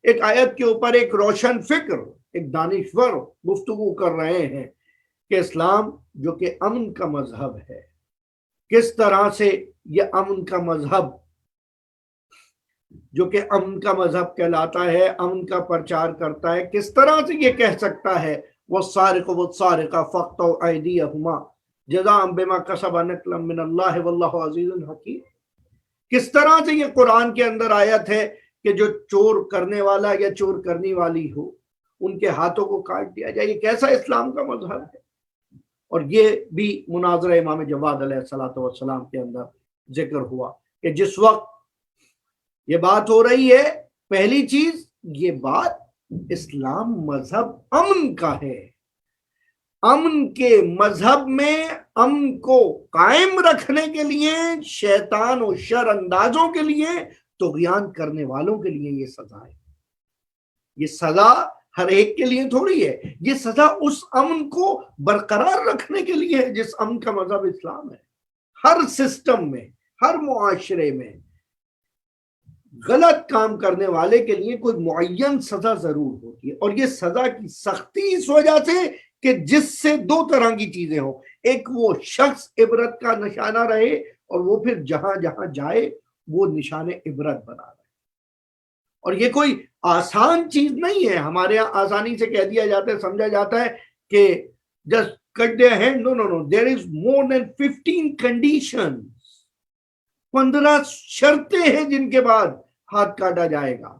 ایک آیت کے اوپر ایک روشن فکر ایک دانشور گفتگو کر رہے ہیں کہ اسلام جو کہ امن کا مذہب ہے، کس طرح سے یہ امن کا مذہب جو کہ امن کا مذہب کہلاتا ہے، امن کا پرچار کرتا ہے، کس طرح سے یہ کہہ سکتا ہے وَالسَّارِقُ وَالسَّارِقَةُ فَاقْطَعُوا أَيْدِيَهُمَا جَزَاءً بِمَا كَسَبَا نَكَالًا مِّنَ اللَّهِ وَاللَّهُ عَزِيزٌ حَكِيمٌ۔ کس طرح سے یہ قرآن کے اندر آیت ہے کہ جو چور کرنے والا یا چور کرنی والی ہو ان کے ہاتھوں کو کاٹ دیا جائے۔ یہ کیسا اسلام کا مذہب ہے؟ اور یہ بھی مناظرہ امام جواد علیہ السلام کے اندر ذکر ہوا کہ جس وقت یہ بات ہو رہی ہے، پہلی چیز یہ بات اسلام مذہب امن کا ہے۔ امن کے مذہب میں امن کو قائم رکھنے کے لیے شیطان و شر اندازوں کے لیے طغیان کرنے والوں کے لیے یہ سزا ہے۔ یہ سزا ہر ایک کے لیے تھوڑی ہے، یہ سزا اس امن کو برقرار رکھنے کے لیے ہے جس امن کا مذہب اسلام ہے۔ ہر سسٹم میں، ہر معاشرے میں غلط کام کرنے والے کے لیے کوئی معین سزا ضرور ہوتی ہے، اور یہ سزا کی سختی اس وجہ سے کہ جس سے دو طرح کی چیزیں ہوں، ایک وہ شخص عبرت کا نشانہ رہے اور وہ پھر جہاں جہاں جائے وہ نشان عبرت بنا رہے۔ اور یہ کوئی آسان چیز نہیں ہے، ہمارے یہاں آسانی سے کہہ دیا جاتا ہے، سمجھا جاتا ہے کہ just cut their hand۔ no there is more than 15 conditions، 15 شرطیں ہیں جن کے بعد ہاتھ کاٹا جائے گا۔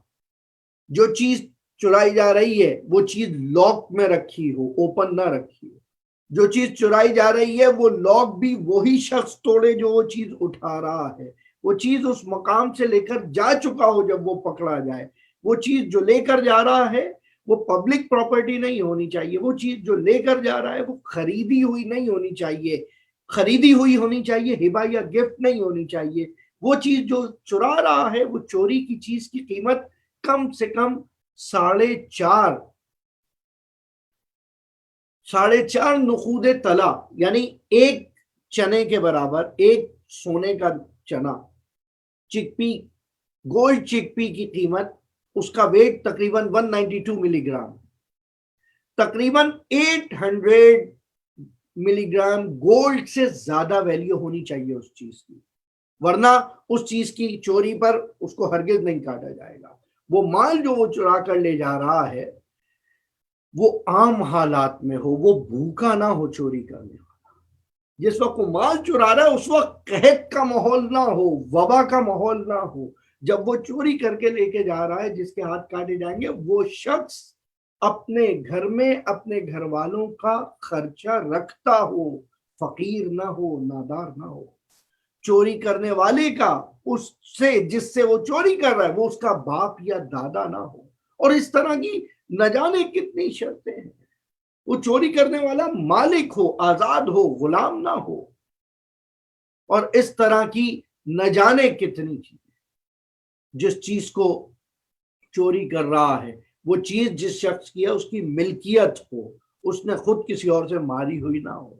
جو چیز چرائی جا رہی ہے وہ چیز لاک میں رکھی ہو، اوپن نہ رکھی ہو۔ جو چیز چرائی جا رہی ہے وہ لاک بھی وہی شخص توڑے جو وہ چیز اٹھا رہا ہے۔ وہ چیز اس مقام سے لے کر جا چکا ہو جب وہ پکڑا جائے۔ وہ چیز جو لے کر جا رہا ہے وہ پبلک پراپرٹی نہیں ہونی چاہیے۔ وہ چیز جو لے کر جا رہا ہے وہ خریدی ہوئی نہیں ہونی چاہیے، خریدی ہوئی ہونی چاہیے، ہبہ یا گفٹ نہیں ہونی چاہیے۔ وہ چیز جو چرا رہا ہے، وہ چوری کی چیز کی قیمت کم سے کم 4.5 نقود طلا، یعنی ایک چنے کے برابر، ایک سونے کا چنا، چک پی، گولڈ چک پی کی قیمت، اس کا ویٹ تقریباً 192 ملی گرام، تقریباً 800 ملی گرام گولڈ سے زیادہ ویلیو ہونی چاہیے اس چیز کی، ورنہ اس چیز کی چوری پر اس کو ہرگز نہیں کاٹا جائے گا۔ وہ مال جو وہ چرا کر لے جا رہا ہے وہ عام حالات میں ہو، وہ بھوکا نہ ہو چوری کرنے والا، جس وقت وہ مال چرا رہا ہے اس وقت قحط کا ماحول نہ ہو، وبا کا ماحول نہ ہو۔ جب وہ چوری کر کے لے کے جا رہا ہے، جس کے ہاتھ کاٹے جائیں گے وہ شخص اپنے گھر میں اپنے گھر والوں کا خرچہ رکھتا ہو، فقیر نہ ہو، نادار نہ ہو۔ چوری کرنے والے کا، اس سے جس سے وہ چوری کر رہا ہے، وہ اس کا باپ یا دادا نہ ہو۔ اور اس طرح کی نہ جانے کتنی شرطیں ہیں۔ وہ چوری کرنے والا مالک ہو، آزاد ہو، غلام نہ ہو، اور اس طرح کی نہ جانے کتنی چیزیں۔ جس چیز کو چوری کر رہا ہے وہ چیز جس شخص کی ہے اس کی ملکیت ہو، اس نے خود کسی اور سے ماری ہوئی نہ ہو۔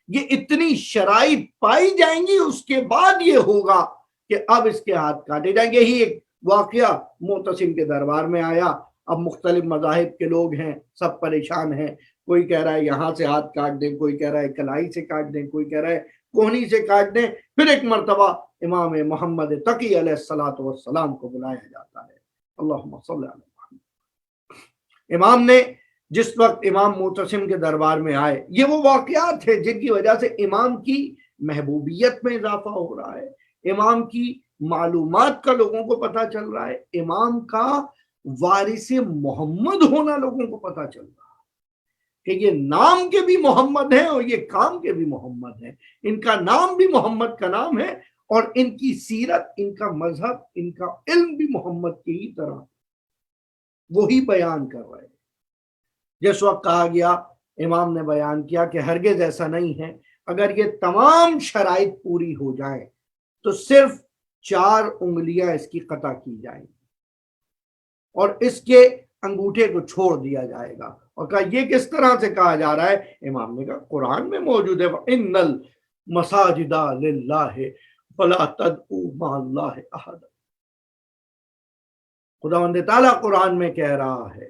یہ اتنی شرائط پائی جائیں گی، اس کے بعد یہ ہوگا کہ اب اس کے ہاتھ کاٹے جائیں گے۔ ہی ایک واقعہ معتصم کے دربار میں آیا۔ اب مختلف مذاہب کے لوگ ہیں، سب پریشان ہیں، کوئی کہہ رہا ہے یہاں سے ہاتھ کاٹ دیں، کوئی کہہ رہا ہے کلائی سے کاٹ دیں، کوئی کہہ رہا ہے کوہنی سے کاٹ دیں۔ پھر ایک مرتبہ امام محمد تقی علیہ الصلوۃ والسلام کو بلایا جاتا ہے۔ اللہم صلی علی محمد۔ امام نے جس وقت امام معتصم کے دربار میں آئے، یہ وہ واقعات ہیں جن کی وجہ سے امام کی محبوبیت میں اضافہ ہو رہا ہے، امام کی معلومات کا لوگوں کو پتہ چل رہا ہے، امام کا وارث محمد ہونا لوگوں کو پتہ چل رہا ہے کہ یہ نام کے بھی محمد ہیں اور یہ کام کے بھی محمد ہیں۔ ان کا نام بھی محمد کا نام ہے، اور ان کی سیرت، ان کا مذہب، ان کا علم بھی محمد کی ہی طرح وہی بیان کر رہے ہیں۔ جس وقت کہا گیا، امام نے بیان کیا کہ ہرگز ایسا نہیں ہے، اگر یہ تمام شرائط پوری ہو جائیں تو صرف 4 انگلیاں اس کی قطع کی جائیں گی اور اس کے انگوٹھے کو چھوڑ دیا جائے گا۔ اور کہا یہ کس طرح سے کہا جا رہا ہے؟ امام نے کہا قرآن میں موجود ہے، وَإِنَّ الْمَسَاجِدَ لِلَّهِ فَلَا تَدْعُوا مَعَ اللَّهِ أَحَدًا۔ خداوند تعالیٰ قرآن میں کہہ رہا ہے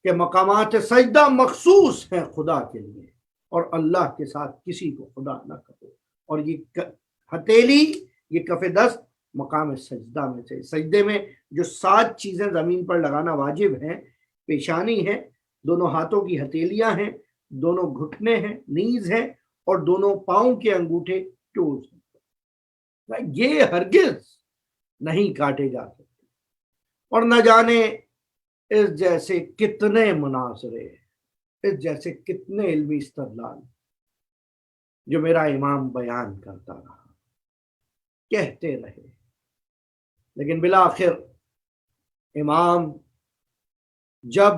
کہ مقامات سجدہ مخصوص ہیں خدا کے لیے، اور اللہ کے ساتھ کسی کو خدا نہ کرو۔ اور یہ ہتھیلی، یہ کف دست مقام سجدہ میں سے، سجدے میں جو 7 چیزیں زمین پر لگانا واجب ہیں، پیشانی ہے، دونوں ہاتھوں کی ہتھیلیاں ہیں، دونوں گھٹنے ہیں، نیز ہیں، اور دونوں پاؤں کے انگوٹھے ٹوز ہیں، یہ ہرگز نہیں کاٹے جا سکتے۔ اور نہ جانے اس جیسے کتنے مناظرے، اس جیسے کتنے علمی استدلال جو میرا امام بیان کرتا رہا، کہتے رہے، لیکن بالآخر امام جب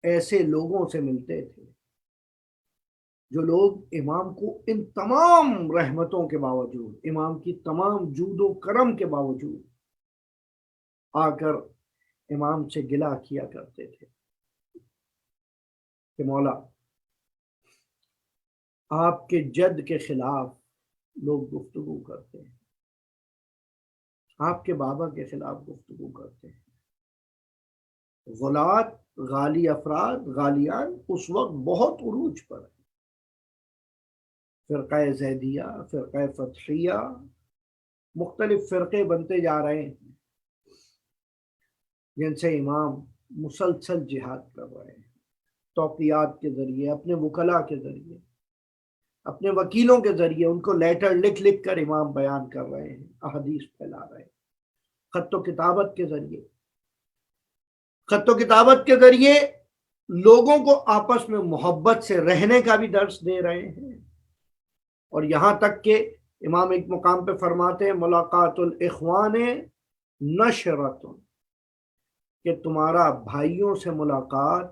ایسے لوگوں سے ملتے تھے، جو لوگ امام کو ان تمام رحمتوں کے باوجود، امام کی تمام جود و کرم کے باوجود آ کر امام سے گلہ کیا کرتے تھے کہ مولا آپ کے جد کے خلاف لوگ گفتگو کرتے ہیں، آپ کے بابا کے خلاف گفتگو کرتے ہیں۔ غلات، غالی افراد، غالیان اس وقت بہت عروج پر ہیں۔ فرقہ زیدیہ، فرقہ فتحیہ، مختلف فرقے بنتے جا رہے ہیں جن سے امام مسلسل جہاد کر رہے ہیں، توقیات کے ذریعے، اپنے وکلاء کے ذریعے، اپنے وکیلوں کے ذریعے، ان کو لیٹر لکھ لکھ کر امام بیان کر رہے ہیں، احادیث پھیلا رہے ہیں، خط و کتابت کے ذریعے، خط و کتابت کے ذریعے لوگوں کو آپس میں محبت سے رہنے کا بھی درس دے رہے ہیں۔ اور یہاں تک کہ امام ایک مقام پہ فرماتے ہیں ملاقات الاخوان نشرۃ، کہ تمہارا بھائیوں سے ملاقات،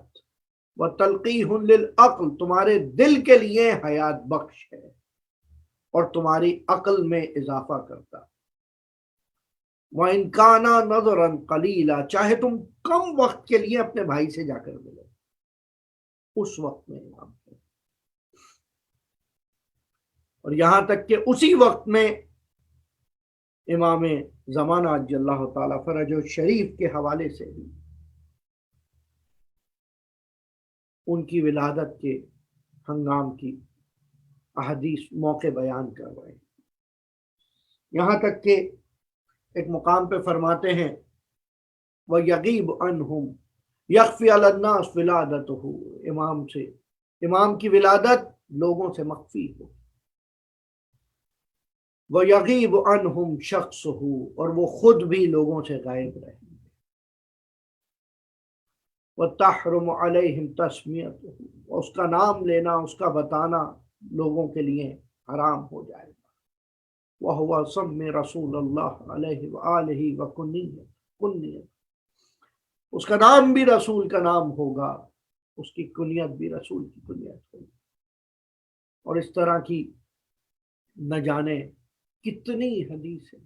وتلقیح للعقل، تمہارے دل کے لیے حیات بخش ہے اور تمہاری عقل میں اضافہ کرتا۔ وَإِنْ كَانَ نَظْرًا قَلِيلًا، چاہے تم کم وقت کے لیے اپنے بھائی سے جا کر ملو، اس وقت میں امام ہے۔ اور یہاں تک کہ اسی وقت میں امام زمانہ عجل اللہ تعالیٰ فرج و شریف کے حوالے سے بھی ان کی ولادت کے ہنگام کی احادیث موقع بیان کر رہے ہیں، یہاں تک کہ ایک مقام پہ فرماتے ہیں وَيَغِيبُ عَنْهُمْ يَخْفِي عَلَى النَّاسِ وِلَادَتُهُ، امام کی ولادت لوگوں سے مخفی ہو، وَيَغِيبُ عَنْهُمْ شَخْصُهُ، اور وہ خود بھی لوگوں سے غائب رہے، وَتَحْرُمُ عَلَيْهِمْ تَسْمِيَتُهُ، اس کا نام لینا، اس کا بتانا لوگوں کے لیے حرام ہو جائے گا، وَهُوَ سَمِّ رسول اللہ علیہ وآلہ وَكُنِّيَّةُ، اس کا نام بھی رسول کا نام ہوگا، اس کی کنیت بھی رسول کی کنیت ہوگی، اور اس طرح کی نہ جانے کتنی حدیث ہیں،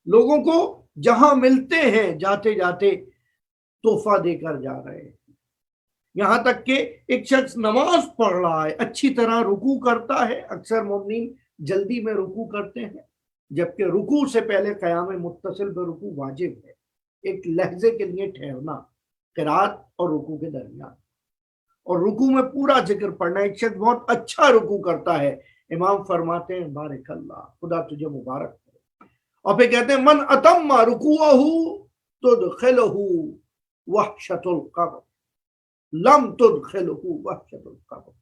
لوگوں کو جہاں ملتے ہیں جاتے جاتے تحفہ دے کر جا رہے ہیں، یہاں تک کہ ایک شخص نماز پڑھ رہا ہے، اچھی طرح رکوع کرتا ہے، اکثر مومنین جلدی میں رکوع کرتے ہیں، جبکہ رکوع سے پہلے قیام متصل پہ رکوع واجب ہے، ایک لحظے کے لیے ٹھہرنا قرات اور رکوع کے درمیان، اور رکوع میں پورا ذکر پڑھنا۔ ایک شخص بہت اچھا رکوع کرتا ہے، امام فرماتے ہیں بارک اللہ، خدا تجھے مبارک کرے، اور پھر کہتے ہیں من اتم رکوعہ تدخلہ وحشۃ القبر لم تدخلہ وحشۃ القبر،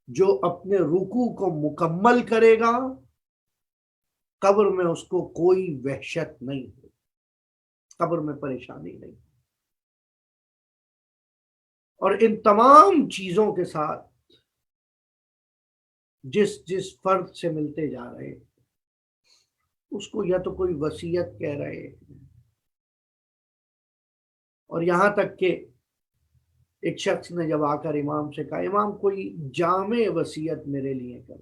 جو اپنے رکوع کو مکمل کرے گا قبر میں اس کو کوئی وحشت نہیں ہوگی، قبر میں پریشانی نہیں، اور ان تمام چیزوں کے ساتھ جس فرد سے ملتے جا رہے ہیں اس کو یا تو کوئی وصیت کہہ رہے ہیں، اور یہاں تک کہ ایک شخص نے جب آ کر امام سے کہا امام کوئی جامع وصیت میرے لیے کر،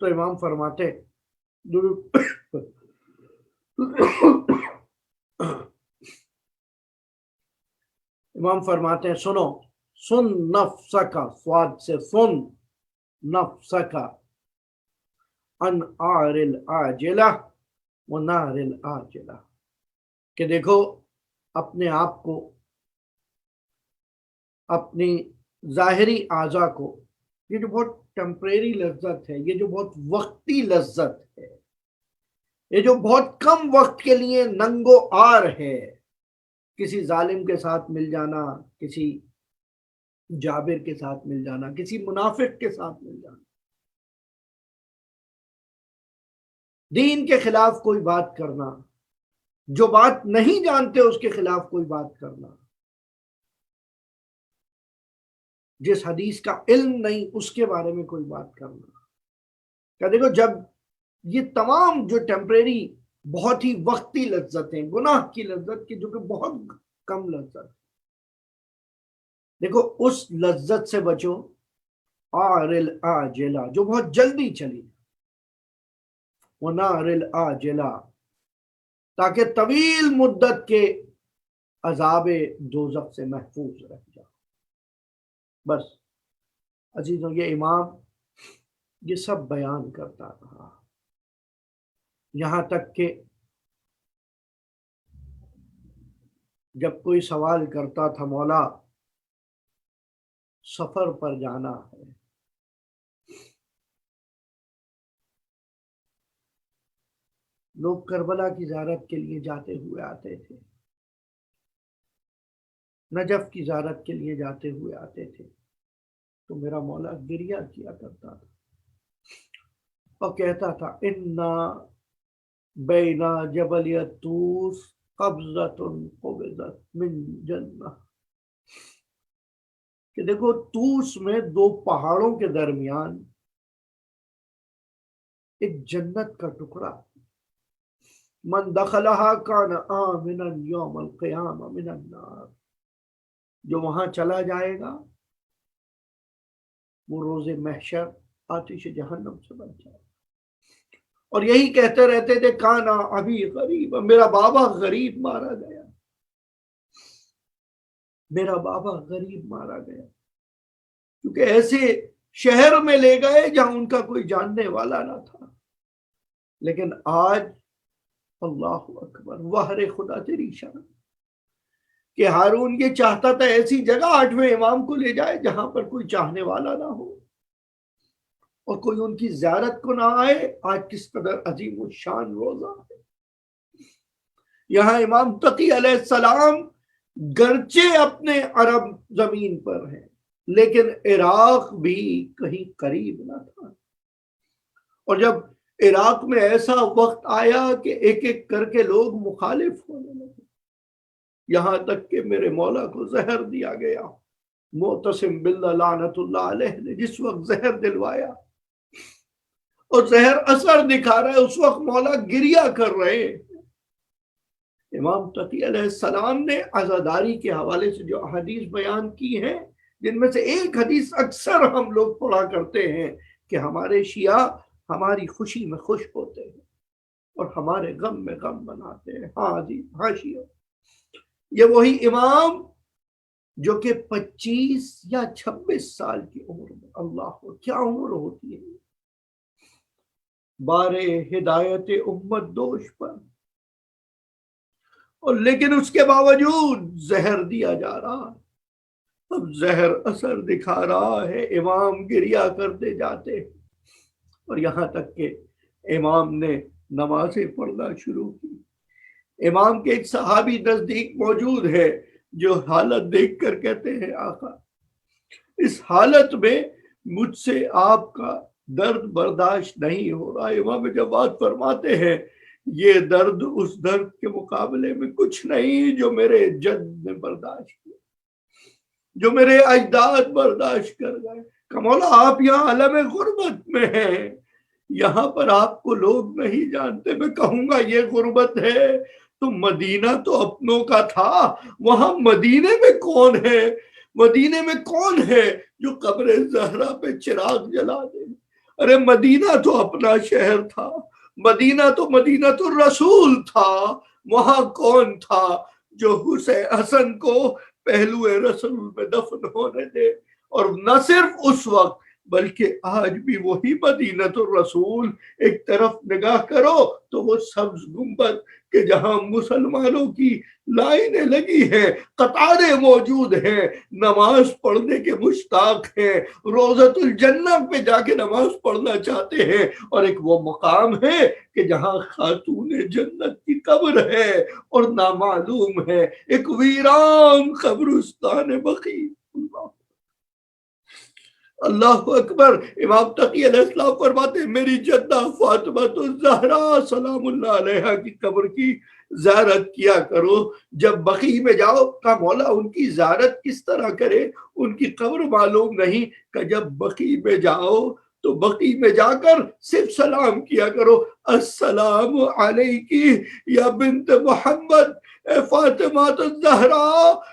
تو امام فرماتے امام فرماتے ہیں سن نفسک، سواد سے سن نفسک ان آر العاجلہ و نار العاجلہ، کہ دیکھو اپنے آپ کو، اپنی ظاہری اعضاء کو، یہ جو بہت ٹیمپریری لذت ہے، یہ جو بہت وقتی لذت ہے، یہ جو بہت کم وقت کے لیے ننگو آر ہے، کسی ظالم کے ساتھ مل جانا، کسی جابر کے ساتھ مل جانا، کسی منافق کے ساتھ مل جانا، دین کے خلاف کوئی بات کرنا، جو بات نہیں جانتے اس کے خلاف کوئی بات کرنا، جس حدیث کا علم نہیں اس کے بارے میں کوئی بات کرنا، کہ دیکھو جب یہ تمام جو ٹیمپریری بہت ہی وقتی لذتیں، گناہ کی لذت کی جو کہ بہت کم لذت، دیکھو اس لذت سے بچو آر العاجلہ جو بہت جلدی چلی، ونار العاجلہ تاکہ طویل مدت کے عذاب دوزخ سے محفوظ رہ جاؤ۔ بس عزیزوں، یہ امام یہ سب بیان کرتا رہا، یہاں تک کہ جب کوئی سوال کرتا تھا مولا سفر پر جانا ہے، لوگ کربلا کی زیارت کے لیے جاتے ہوئے آتے تھے، نجف کی زیارت کے لیے جاتے ہوئے آتے تھے، تو میرا مولا گریہ کیا کرتا تھا اور کہتا تھا انا بینا جبل الطوس قبضۃ قبضت من جنہ، کہ دیکھو طوس میں دو پہاڑوں کے درمیان ایک جنت کا ٹکڑا، من دخلہا کان آمنا یوم القیامہ من النار، جو وہاں چلا جائے گا وہ روز محشر آتش جہنم سے بچ جائے گا، اور یہی کہتے رہتے تھے کانا ابھی غریب، میرا بابا غریب مارا گیا، میرا بابا غریب مارا گیا، کیونکہ ایسے شہر میں لے گئے جہاں ان کا کوئی جاننے والا نہ تھا۔ لیکن آج اللہ اکبر، وحر خدا تیری شان، کہ ہارون یہ چاہتا تھا ایسی جگہ 8ویں امام کو لے جائے جہاں پر کوئی چاہنے والا نہ ہو اور کوئی ان کی زیارت کو نہ آئے۔ آج کس قدر عظیم الشان روزہ ہے۔ یہاں امام تقی علیہ السلام گرچہ اپنے عرب زمین پر ہیں لیکن عراق بھی کہیں قریب نہ تھا، اور جب عراق میں ایسا وقت آیا کہ ایک ایک کر کے لوگ مخالف ہونے لگے، یہاں تک کہ میرے مولا کو زہر دیا گیا۔ معتصم باللہ لعنت اللہ علیہ نے جس وقت زہر دلوایا اور زہر اثر دکھا رہا ہے، اس وقت مولا گریہ کر رہے ہیں۔ امام تقی علیہ السلام نے عزاداری کے حوالے سے جو حدیث بیان کی ہیں، جن میں سے ایک حدیث اکثر ہم لوگ پڑھا کرتے ہیں کہ ہمارے شیعہ ہماری خوشی میں خوش ہوتے ہیں اور ہمارے غم میں غم بناتے ہیں۔ ہاں جی، ہاں شیعہ، یہ وہی امام جو کہ 25 یا 26 سال کی عمر میں، اللہ کیا عمر ہوتی ہے، بارے ہدایت امت دوش پر، اور لیکن اس کے باوجود زہر دیا جا رہا ہے۔ اب زہر اثر دکھا رہا ہے، امام گریہ کرتے جاتے ہیں، اور یہاں تک کہ امام نے نمازیں پڑھنا شروع کی۔ امام کے ایک صحابی نزدیک موجود ہے جو حالت دیکھ کر کہتے ہیں آقا اس حالت میں مجھ سے آپ کا درد برداشت نہیں ہو رہا۔ امام جواد فرماتے ہیں یہ درد اس درد کے مقابلے میں کچھ نہیں جو میرے جد نے برداشت کیا، جو میرے اجداد برداشت کر گئے۔ کہ مولا آپ یہاں عالم غربت میں ہیں، یہاں پر آپ کو لوگ نہیں جانتے۔ میں کہوں گا یہ غربت ہے تو مدینہ تو اپنوں کا تھا، وہاں مدینے میں کون ہے؟ مدینے میں کون ہے جو قبر زہرا پہ چراغ جلا دے؟ ارے مدینہ تو اپنا شہر تھا، مدینہ تو مدینہ تو رسول تھا، وہاں کون تھا جو حسن کو پہلو رسول میں دفن ہونے دے؟ اور نہ صرف اس وقت بلکہ آج بھی وہی مدینہ الرسول۔ ایک طرف نگاہ کرو تو وہ سبز گنبد کہ جہاں مسلمانوں کی لائنیں لگی ہیں، قطاریں موجود ہیں، نماز پڑھنے کے مشتاق ہیں، روضۃ الجنہ پہ جا کے نماز پڑھنا چاہتے ہیں، اور ایک وہ مقام ہے کہ جہاں خاتون جنت کی قبر ہے اور نامعلوم ہے ایک ویران قبرستان بقیع۔ اللہ اکبر۔ امام تقی علیہ السلام فرماتے ہیں میری جدہ فاطمہ الزہرا سلام اللہ علیہا کی قبر کی زیارت کیا کرو جب بقیع میں جاؤ۔ کا مولا ان کی زیارت کس طرح کرے، ان کی قبر معلوم نہیں، کہ جب بقیع میں جاؤ تو بقیع میں جا کر صرف سلام کیا کرو، السلام علیکی یا بنت محمد، اے فاطمہ الزہرا،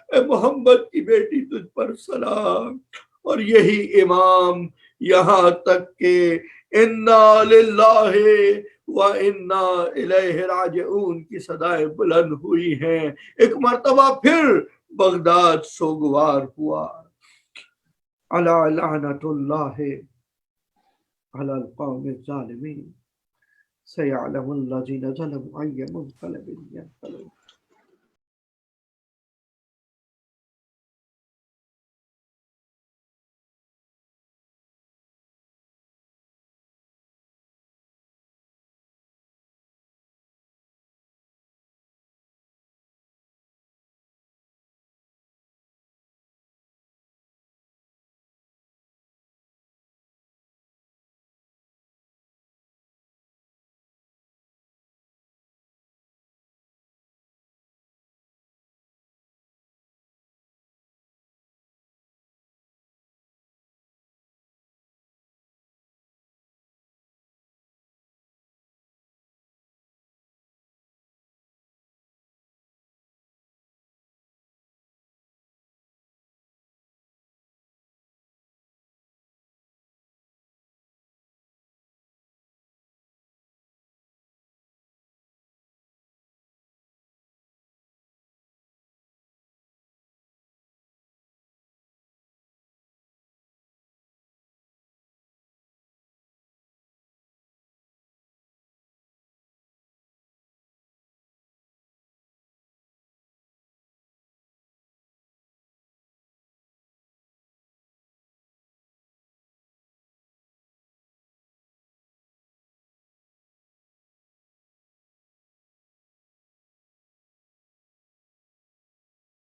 اے محمد کی بیٹی تجھ پر سلام۔ اور یہی امام یہاں تک کہ انا للہ و انا الیہ راجعون کی صدائیں بلند ہوئی ہیں۔ ایک مرتبہ پھر بغداد سوگوار ہوا۔ الا لعنت اللہ علی القوم الظالمین سیعلم الذین ظلموا ای منقلب ینقلبون۔